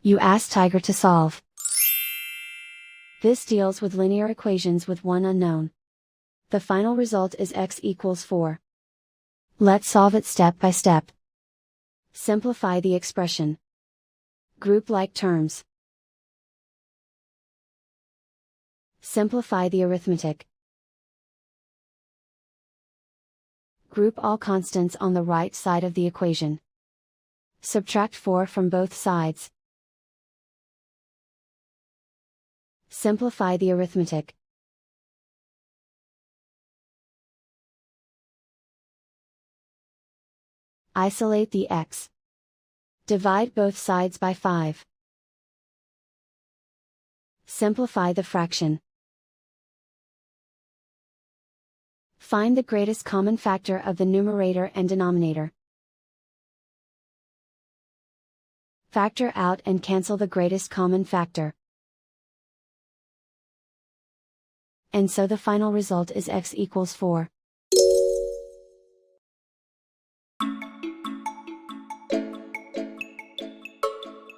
You ask Tiger to solve. This deals with linear equations with one unknown. The final result is x equals 4. Let's solve it step by step. Simplify the expression. Group like terms. Simplify the arithmetic. Group all constants on the right side of the equation. Subtract 4 from both sides. Simplify the arithmetic. Isolate the x. Divide both sides by 5. Simplify the fraction. Find the greatest common factor of the numerator and denominator. Factor out and cancel the greatest common factor. And so the final result is x equals 4.